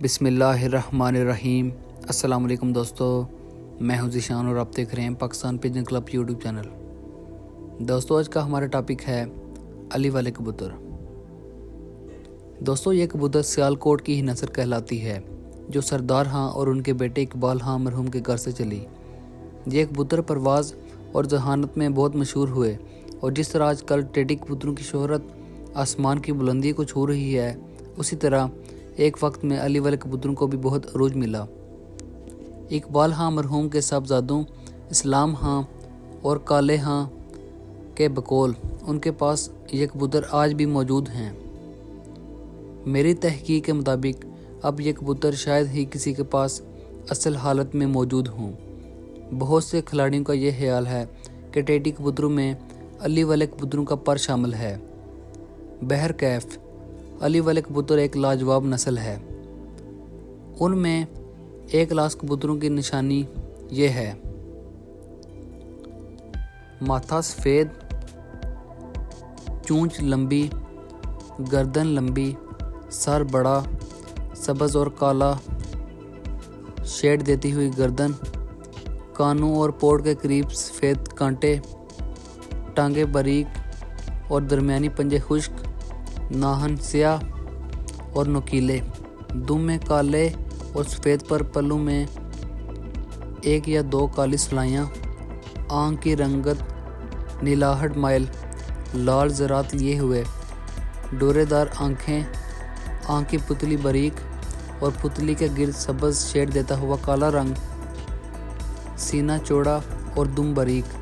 بسم اللہ الرحمن الرحیم۔ السلام علیکم دوستو، میں ہوں ذیشان اور آپ دیکھ رہے ہیں Pakistan pigeon club YouTube channel. دوستو آج کا ہمارا ٹاپک ہے علی والے کبوتر۔ دوستو یہ کبوتر سیالکوٹ کی ہی نسل کہلاتی ہے جو سردار ہاں اور ان کے بیٹے اقبال ہاں مرحوم کے گھر سے چلی۔ یہ کبوتر پرواز اور ذہانت میں بہت مشہور ہوئے، اور جس طرح آج کل ٹیڈی کبوتروں کی شہرت آسمان کی بلندی کو چھو رہی ہے، اسی طرح ایک وقت میں علی والے کبوتروں کو بھی بہت عروج ملا۔ اقبال ہاں مرحوم کے صاحبزادوں اسلام ہاں اور کالے ہاں کے بقول ان کے پاس یہ کبوتر آج بھی موجود ہیں۔ میری تحقیق کے مطابق اب یہ کبوتر شاید ہی کسی کے پاس اصل حالت میں موجود ہوں۔ بہت سے کھلاڑیوں کا یہ خیال ہے کہ ٹیڈی کبوتروں میں علی والے کبوتروں کا پر شامل ہے۔ بہرکیف علی والے کبوتر ایک لاجواب نسل ہے۔ ان میں ایک کلاس کبوتروں کی نشانی یہ ہے: ماتھا سفید، چونچ لمبی، گردن لمبی، سر بڑا، سبز اور کالا شیڈ دیتی ہوئی گردن، کانوں اور پوڑ کے قریب سفید کانٹے، ٹانگیں باریک اور درمیانی پنجے خشک، ناخن سیاہ اور نوکیلے، دم میں کالے اور سفید پر پلوں میں ایک یا دو کالی سلائیاں، آنکھ کی رنگت نیلاہٹ مائل لال زرات لیے ہوئے، ڈورے دار آنکھیں، آنکھ کی پتلی باریک اور پتلی کے گرد سبز شیڈ دیتا ہوا کالا رنگ، سینہ چوڑا اور دم باریک،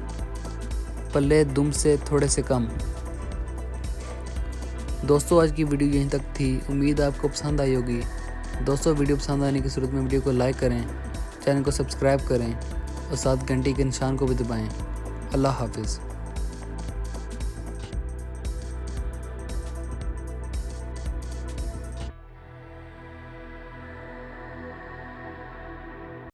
پلے دم سے تھوڑے سے کم۔ دوستو آج کی ویڈیو یہیں تک تھی، امید آپ کو پسند آئی ہوگی۔ دوستو ویڈیو پسند آنے کی صورت میں ویڈیو کو لائک کریں، چینل کو سبسکرائب کریں اور ساتھ گھنٹی کے نشان کو بھی دبائیں۔ اللہ حافظ۔